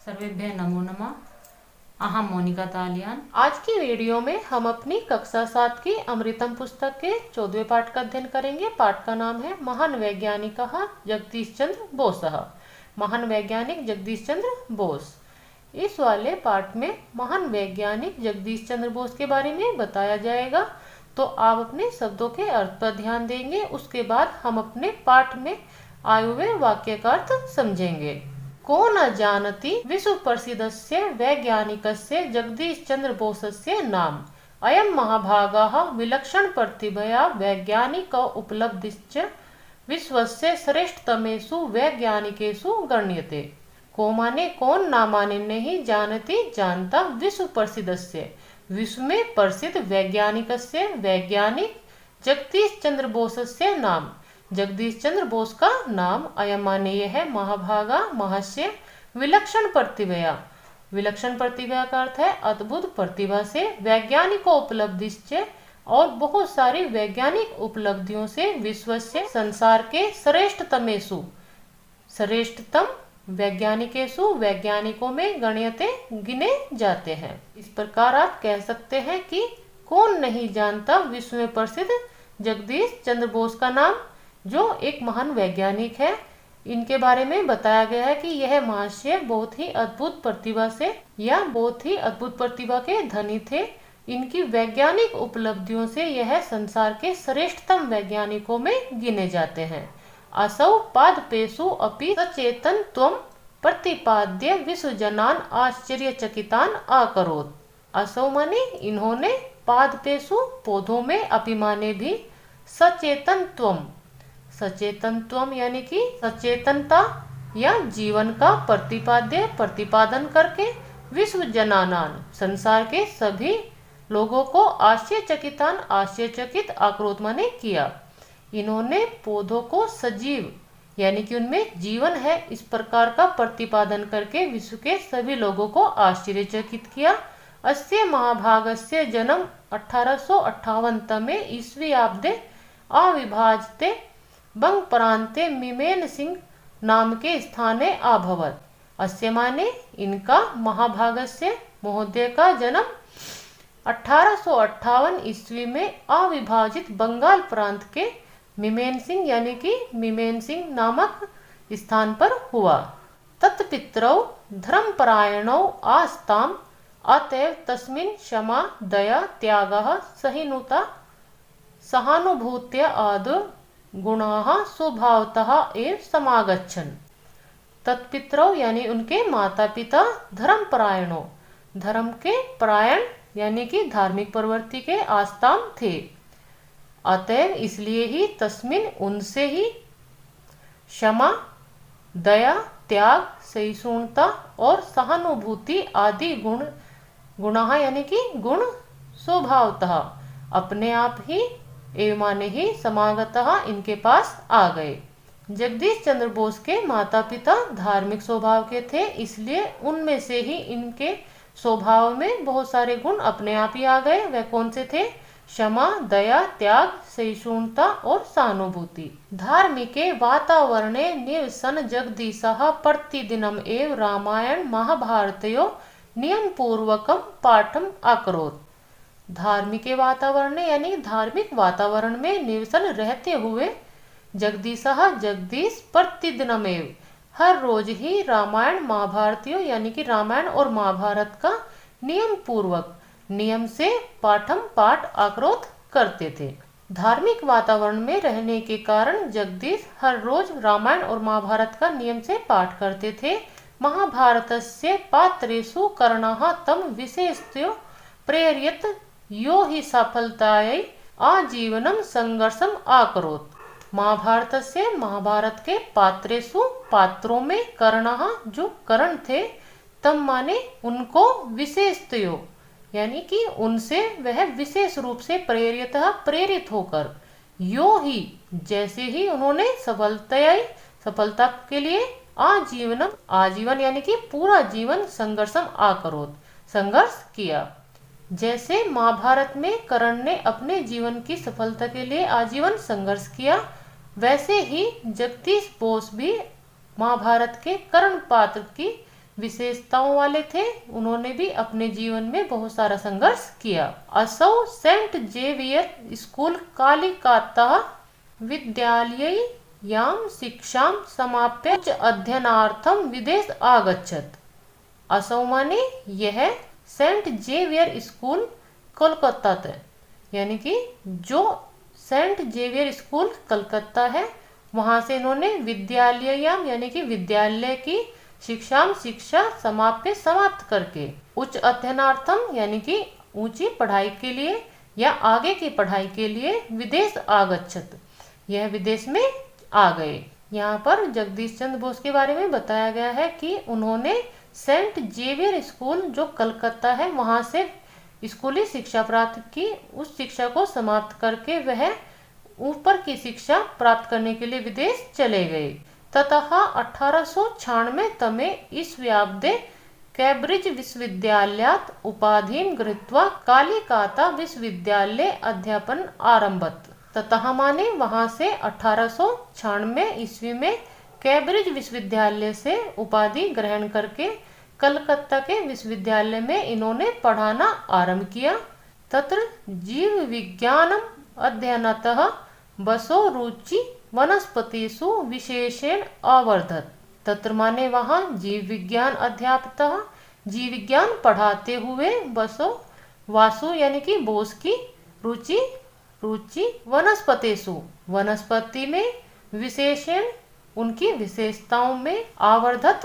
सर्वेभ्यः नमो नमः। अहम मोनिका तालियान। आज की वीडियो में हम अपनी कक्षा 7 की अमृतम पुस्तक के 14वें पाठ का अध्ययन करेंगे। पाठ का नाम है महान वैज्ञानिक जगदीश चंद्र बोस। महान वैज्ञानिक जगदीश चंद्र बोस। इस वाले पाठ में महान वैज्ञानिक जगदीश चंद्र बोस के बारे में बताया जाएगा, तो आप अपने शब्दों के अर्थ पर ध्यान देंगे। उसके बाद हम अपने पाठ में आए हुए वाक्य का अर्थ समझेंगे। को न जानति विश्व प्रसिद्धस्य वैज्ञानिकस्य जगदीश चंद्र बोसस्य नाम। अयं महाभागाः विलक्षण प्रतिभया वैज्ञानिक उपलब्धिश्च विश्वस्य श्रेष्ठतमेषु वैज्ञानिकेषु गण्यते। को माने कौन, ना माने नहीं, जानति जानता, विश्व प्रसिद्धस्य विश्व में प्रसिद्ध वैज्ञानिकस्य वैज्ञानिक जगदीश चंद्र बोसस्य नाम, जगदीश चंद्र बोस का नाम। अयम माने यह है, महाभागा महस्य, विलक्षण प्रतिभया, विलक्षण प्रतिभा का अर्थ है अद्भुत प्रतिभा से, वैज्ञानिक उपलब्धिश्च और बहुत सारी वैज्ञानिक उपलब्धियों से, विश्व से संसार के श्रेष्ठतमेषु श्रेष्ठतम वैज्ञानिकेषु वैज्ञानिकों में गण्यते गिने जाते हैं। इस प्रकार आप कह सकते हैं कि कौन नहीं जानता विश्व में प्रसिद्ध जगदीश चंद्र बोस का नाम, जो एक महान वैज्ञानिक है। इनके बारे में बताया गया है कि यह महाशय बहुत ही अद्भुत प्रतिभा से या बहुत ही अद्भुत प्रतिभा के धनी थे। इनकी वैज्ञानिक उपलब्धियों से यह संसार के श्रेष्ठतम वैज्ञानिकों में गिने जाते हैं। असौ पादपेषु अपि सचेतन त्वं प्रतिपाद्य विश्वजनान आश्चर्यचकितान अकरोत्। असौ माने इन्होंने, पादपेषु पौधों में, अपि माने भी, सचेतन त्वं, सचेतनत्वम यानी कि सचेतनता या जीवन का, प्रतिपाद्य प्रतिपादन करके, विश्व जनानान संसार के सभी लोगों को, आश्चर्यचकितान आश्चर्यचकित, आक्रोध माने किया। इन्होंने पौधों को सजीव यानी कि उनमें जीवन है इस प्रकार का प्रतिपादन करके विश्व के सभी लोगों को आश्चर्यचकित किया। अस्य महाभागस्य जन्म 1858 तमे ईस्वीयाब्दे अविभाजिते बंग प्रांते मिमेन सिंह नाम के स्थाने अभवत। अस्य माने इनका, महाभागस्य महोदय का जन्म 1858 ईस्वी में अविभाजित बंगाल प्रांत के मिमेन सिंह यानी कि मिमेन सिंह नामक स्थान पर हुआ। तत्पितरौ धर्मपरायणौ आस्ताम, अतएव तस्मिन् क्षमा दया त्यागः सहिष्णुता सहानुभूत्या आदौ गुणाः स्वभावतः एव समागच्छन्। तत्पितरौ यानी उनके माता पिता, धर्मपरायणों धर्म के परायण यानी कि धार्मिक प्रवृत्ति के आस्ताम थे। अतएव इसलिए ही, तस्मिन उनसे ही, क्षमा दया त्याग सहिष्णुता और सहानुभूति आदि गुणाः यानी कि गुण, स्वभावतः अपने आप ही, एवं माने ही, समागतः इनके पास आ गए। जगदीश चंद्र बोस के माता पिता धार्मिक स्वभाव के थे, इसलिए उनमें से ही इनके स्वभाव में बहुत सारे गुण अपने आप ही आ गए। वह कौन से थे? क्षमा दया त्याग सहिष्णुता और सहानुभूति। धार्मिके वातावरणे निवसन जगदीशः प्रतिदिनम एव रामायण महाभारतयो नियम पूर्वकम पाठम अकरोत्। धार्मिक वातावरण यानी धार्मिक वातावरण में निवसन रहते हुए, जगदीशः जगदीश, प्रतिदिनमेव हर रोज ही, रामायण महाभारतियों यानी कि रामायण और महाभारत का नियम पूर्वक, नियम से पाठम पाठ अकरोत् करते थे। धार्मिक वातावरण में रहने के कारण जगदीश हर रोज रामायण और महाभारत का नियम से पाठ करते थे। महाभारतस्य पात्रेषु कर्णः तं विशेषतया प्रेरयत यो हि सफलतायै आजीवनम संघर्षम अकरोत्। महाभारत से, महाभारत के पात्रेषु पात्रों में, कर्णः जो कर्ण थे, तम माने उनको, विशेषतयो यानी कि उनसे वह विशेष रूप से, प्रेरित होकर, यो ही जैसे ही, उन्होंने सफलता के लिए, आजीवनम आजीवन यानी कि पूरा जीवन, संघर्षम अकरोत् संघर्ष किया। जैसे महाभारत में कर्ण ने अपने जीवन की सफलता के लिए आजीवन संघर्ष किया, वैसे ही जगदीश बोस भी महाभारत के कर्ण पात्र की विशेषताओं वाले थे, उन्होंने भी अपने जीवन में बहुत सारा संघर्ष किया। असौ सेंट जेवियर स्कूल कालिकाता विद्यालययां शिक्षां समाप्य उच्च अध्ययनार्थं विदेश आगच्छत्। असौ माने यह सेंट जेवियर स्कूल कोलकाता है, यानी कि जो सेंट जेवियर स्कूल कलकत्ता है वहां से इन्होंने विद्यालययाम यानी कि विद्यालय की शिक्षा समाप्य समाप्त करके उच्च अध्ययनार्थम यानी कि ऊंची पढ़ाई के लिए या आगे की पढ़ाई के लिए विदेश आगच्छत, यह विदेश में आ गए। यहाँ पर जगदीश चंद्र बोस के बारे में बताया गया है कि उन्होंने सेंट जेवियर स्कूल जो कलकत्ता है वहां से स्कूली शिक्षा प्राप्त की। उस शिक्षा को समाप्त करके वह ऊपर की शिक्षा प्राप्त करने के लिए विदेश चले गए। ततः 1896 तमे ईस्व्याब्दे कैम्ब्रिज विश्वविद्यालयात् उपाधिं गृहीत्वा कालिकाता विश्वविद्यालये अध्यापन आरम्भत। ततः माने वहां से 1896 ईस्वी में कैम्ब्रिज विश्वविद्यालय से उपाधि ग्रहण करके कलकत्ता के विश्वविद्यालय में इन्होंने पढ़ाना आरंभ किया। तत्र जीव विज्ञानम अध्ययनतः बसो रुचि वनस्पतिषु विशेषेण आवर्धत। तत्र माने वहाँ जीव विज्ञान अध्यापतः जीव विज्ञान पढ़ाते हुए बसो वासु यानी कि बोस की रुचि वनस्पतिषु वनस्पति में विशेषण उनकी विशेषताओं में आवर्धत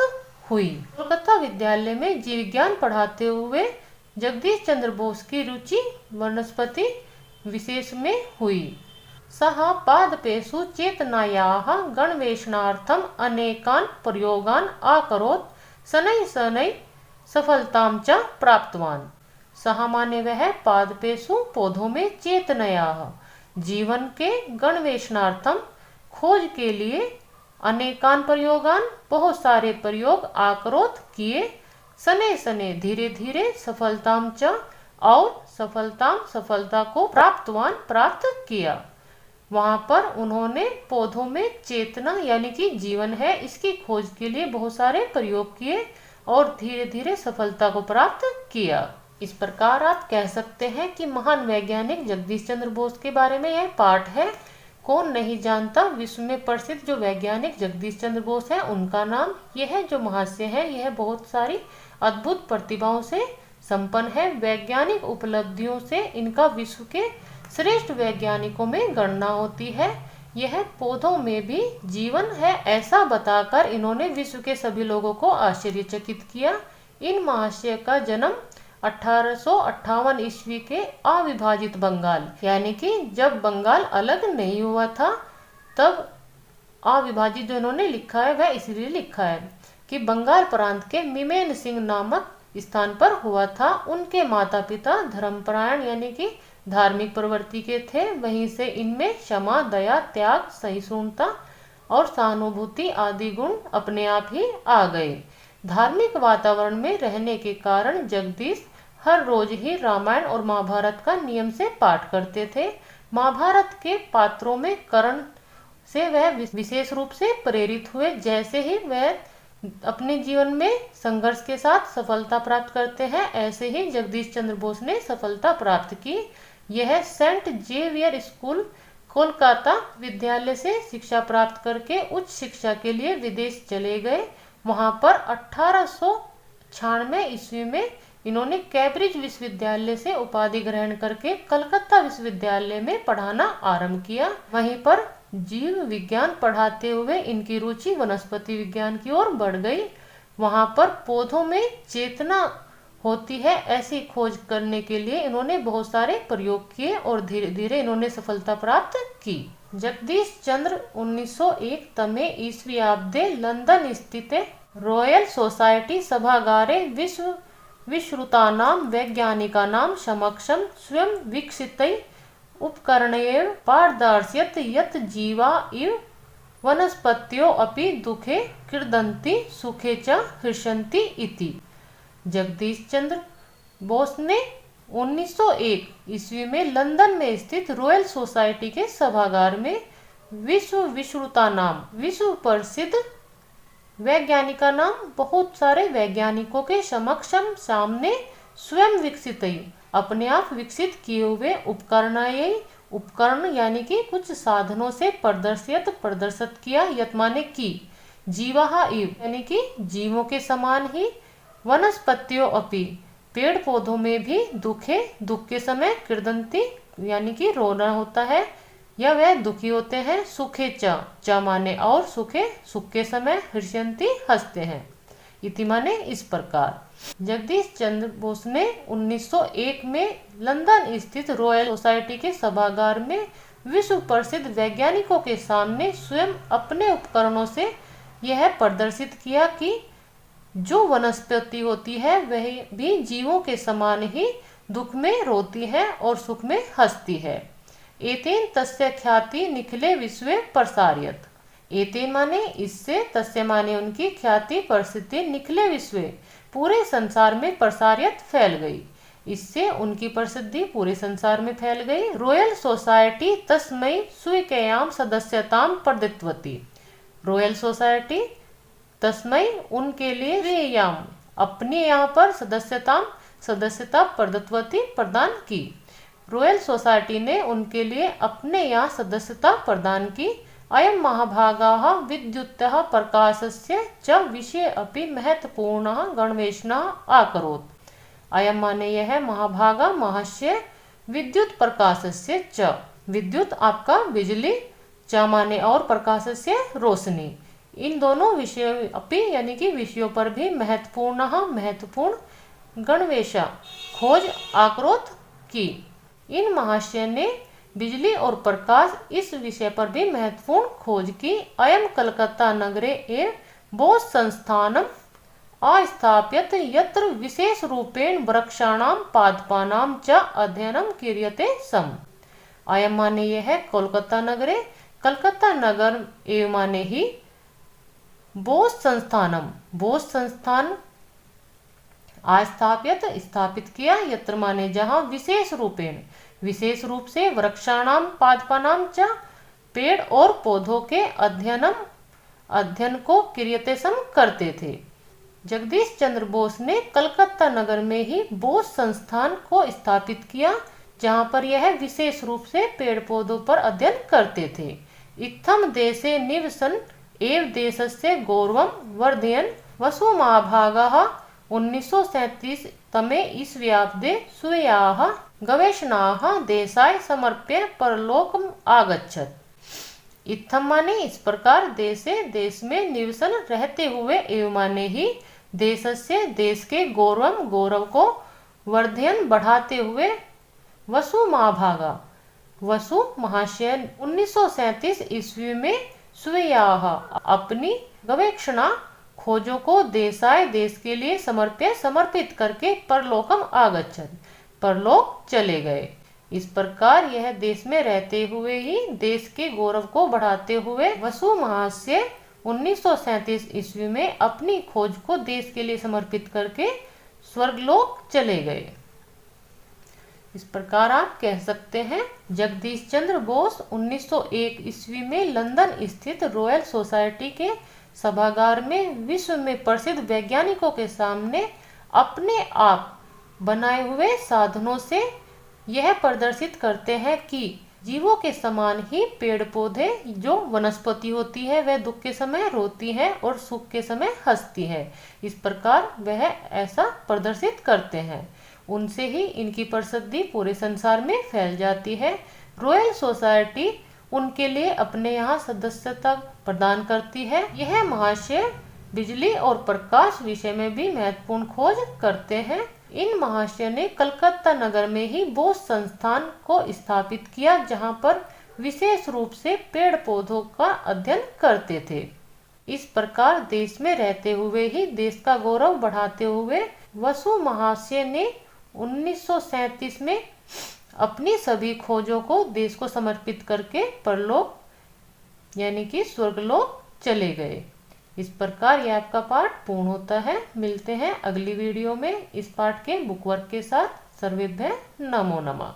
हुई। कोलकाता विद्यालय में जीव विज्ञान पढ़ाते हुए जगदीश चंद्र बोस की रुचि वनस्पति विशेष में हुई। सः पादपेषु चेतनायाः गणवेषणार्थम् अनेकान् प्रयोगान् अकरोत्, शनैः सफलतां च प्राप्तवान्। सः माने वह पादपेषु पौधों में चेतनायाः जीवन के गणवेषणार्थम खोज के लिए अनेकान प्रयोगान बहुत सारे प्रयोग आकरोत किए, सने धीरे धीरे सफलताम च और सफलता को प्राप्त किया। वहां पर उन्होंने पौधों में चेतना यानी कि जीवन है इसकी खोज के लिए बहुत सारे प्रयोग किए और धीरे धीरे सफलता को प्राप्त किया। इस प्रकार आप कह सकते हैं कि महान वैज्ञानिक जगदीश चंद्र बोस के बारे में यह पाठ है। कौन नहीं जानता विश्व में प्रसिद्ध जो वैज्ञानिक जगदीश चंद्र बोस है उनका नाम। यह जो महाशय है यह बहुत सारी अद्भुत प्रतिभाओं से संपन्न है। वैज्ञानिक उपलब्धियों से इनका विश्व के श्रेष्ठ वैज्ञानिकों में गणना होती है। यह पौधों में भी जीवन है ऐसा बताकर इन्होंने विश्व के सभी लोगों को आश्चर्यचकित किया। इन महाशय का जन्म 1858 ईस्वी के अविभाजित बंगाल यानी कि जब बंगाल अलग नहीं हुआ था तब अविभाजित जो इन्होंने लिखा है वह इसलिए लिखा है कि बंगाल प्रांत के मिमेन सिंह नामक स्थान पर हुआ था। उनके माता पिता धर्मपरायण यानी कि धार्मिक प्रवृत्ति के थे। वहीं से इनमें क्षमा, दया, त्याग, सहिष्णुता और सहानुभूति आदि गुण अपने आप ही आ गए। धार्मिक वातावरण में रहने के कारण जगदीश हर रोज ही रामायण और महाभारत का नियम से पाठ करते थे। महाभारत के पात्रों में कर्ण से वह विशेष रूप से प्रेरित हुए। जैसे ही वह अपने जीवन में संघर्ष के साथ सफलता प्राप्त करते हैं ऐसे ही जगदीश चंद्र बोस ने सफलता प्राप्त की। यह सेंट जेवियर स्कूल कोलकाता विद्यालय से शिक्षा प्राप्त करके उच्च शिक्षा के लिए विदेश चले गए। वहां पर 1896 ईस्वी में इन्होंने कैम्ब्रिज विश्वविद्यालय से उपाधि ग्रहण करके कलकत्ता विश्वविद्यालय में पढ़ाना आरंभ किया। वहीं पर जीव विज्ञान पढ़ाते हुए इनकी रुचि वनस्पति विज्ञान की ओर बढ़ गई। वहां पर पौधों में चेतना होती है ऐसी खोज करने के लिए इन्होंने बहुत सारे प्रयोग किए और धीरे धीरे इन्होंने सफलता प्राप्त की। जगदीश चंद्र 1901 तमे ईस्वीयाब्दे लंदन स्थित रॉयल सोसाइटी सभागारे विश्रुतानां वैज्ञानिकानां समक्षं स्वयं विकसितै उपकरणैः पारदर्शयत् यत् जीवा इव वनस्पतयो अपि दुखे क्रीडन्ति सुखे च हृष्यन्ति इति। जगदीश चंद्र बोस ने 1901 ईस्वी में लंदन में स्थित रॉयल सोसाइटी के सभागार में विश्व प्रसिद्ध वैज्ञानिका नाम बहुत सारे वैज्ञानिकों के समक्षम सामने स्वयं विकसित अपने आप विकसित किए हुए उपकरण यानी कि कुछ साधनों से प्रदर्शित किया यत माने की जीवा इव यानी कि जीवों के समान ही वनस्पतियों अपि पेड़ पौधों में भी दुख के समय कृदंती यानी कि रोना होता है या वह दुखी होते हैं। सुखे च माने और सुख के समय हृष्यंती हंसते हैं। इति माने इस प्रकार। जगदीश चंद्र बोस ने 1901 में लंदन स्थित रॉयल सोसाइटी के सभागार में विश्व प्रसिद्ध वैज्ञानिकों के सामने स्वयं अपने उपकरणों से यह प्रदर्शित किया कि जो वनस्पति होती है वह भी जीवों के समान ही दुख में रोती है और सुख में हंसती है। एतेन तस्य ख्याति निखिले विश्वे प्रसार्यत। एतेन माने इससे, तस्य माने उनकी, ख्याति प्रसिद्धि निखिले विश्वे पूरे संसार में प्रसार्यत फैल गई। इससे उनकी प्रसिद्धि पूरे संसार में फैल गई। रॉयल सोसाइटी तस्मै स्वीकयाम सदस्यताम प्रदत्तवती। रॉयल सोसाइटी तस्मै उनके लिए स्वीयाम अपने यहाँ पर सदस्यता प्रदत्तवती प्रदान की। रॉयल सोसाइटी ने उनके लिए अपने यहाँ सदस्यता प्रदान की। अयम महाभागाः विद्युतः प्रकाशस्य च विषये अपि महत्वपूर्णः गणवेषणः आकरोत्। अयम माने यह महाभागा महस्य विद्युत प्रकाशस्य च, विद्युत आपका बिजली, च माने और प्रकाशस्य रोशनी, इन दोनों विषयों अपि यानी कि विषयों पर भी महत्वपूर्ण गणवेशा खोज आक्रोत की। इन महाशय ने बिजली और प्रकाश इस विषय पर भी महत्वपूर्ण खोज की। अयम कलकत्ता नगरे एव बोस संस्थानम अस्थाप्यत यत्र विशेष रूपेण वृक्षाणाम पादपानाम च अध्ययनम क्रियते सम। अयम माने यह है कोलकाता नगरे, कलकत्ता नगर एव माने ही बोस संस्थानम, बोस संस्थान आस्थाप्यत स्थापित किया, यत्र माने जहाँ, विशेष रूपेण विशेष रूप से, वृक्षाणाम पादपानाम च पेड़ और पौधों के अध्ययन को क्रियते सम करते थे। जगदीश चंद्र बोस ने कलकत्ता नगर में ही बोस संस्थान को स्थापित किया जहाँ पर यह विशेष रूप से पेड़ पौधों पर अध्ययन करते थे। इत्थम देशे निवसन एव देशस्य गौरवं वर्धयन् वसुमहाभागाः 1937 तमे ईस्व्याब्दे स्वीयाः गवेषणाः देशाय समर्प्य परलोकम् आगच्छत्। इत्थम माने इस प्रकार, देश में निवसन रहते हुए, एवं माने ही देशस्य देश के गौरव को वर्धयन बढ़ाते हुए, वसु महाभागा वसु महाशय 1937 ईस्वी में स्वीयाः अपनी गवेषणा खोजों को देशाय देश के लिए समर्पित करके परलोकम आगच्छत परलोक चले गए। इस प्रकार यह देश में रहते हुए ही देश के गौरव को बढ़ाते हुए वसु महाशय 1937 ईस्वी में अपनी खोज को देश के लिए समर्पित करके स्वर्गलोक चले गए। इस प्रकार आप कह सकते हैं, जगदीश चंद्र बोस 1901 ईस्वी में लंदन स्थित रॉयल सोसाइटी के सभागार में विश्व में प्रसिद्ध वैज्ञानिकों के सामने अपने आप बनाए हुए साधनों से यह प्रदर्शित करते हैं कि जीवों के समान ही पेड़ पौधे, जो वनस्पति होती है वह दुख के समय रोती है और सुख के समय हंसती है। इस प्रकार वह ऐसा प्रदर्शित करते हैं, उनसे ही इनकी प्रसिद्धि पूरे संसार में फैल जाती है। रॉयल सोसाइटी उनके लिए अपने यहाँ सदस्यता प्रदान करती है। यह महाशय बिजली और प्रकाश विषय में भी महत्वपूर्ण खोज करते हैं। इन महाशय ने कलकत्ता नगर में ही बोस संस्थान को स्थापित किया, जहाँ पर विशेष रूप से पेड़ पौधों का अध्ययन करते थे। इस प्रकार देश में रहते हुए ही देश का गौरव बढ़ाते हुए वसु महाशय ने 1937 में अपनी सभी खोजों को देश को समर्पित करके परलोक यानी कि स्वर्गलोक चले गए। इस प्रकार यह आपका पाठ पूर्ण होता है। मिलते हैं अगली वीडियो में इस पाठ के बुक वर्क के साथ। सर्वेभ्यः नमो नमः।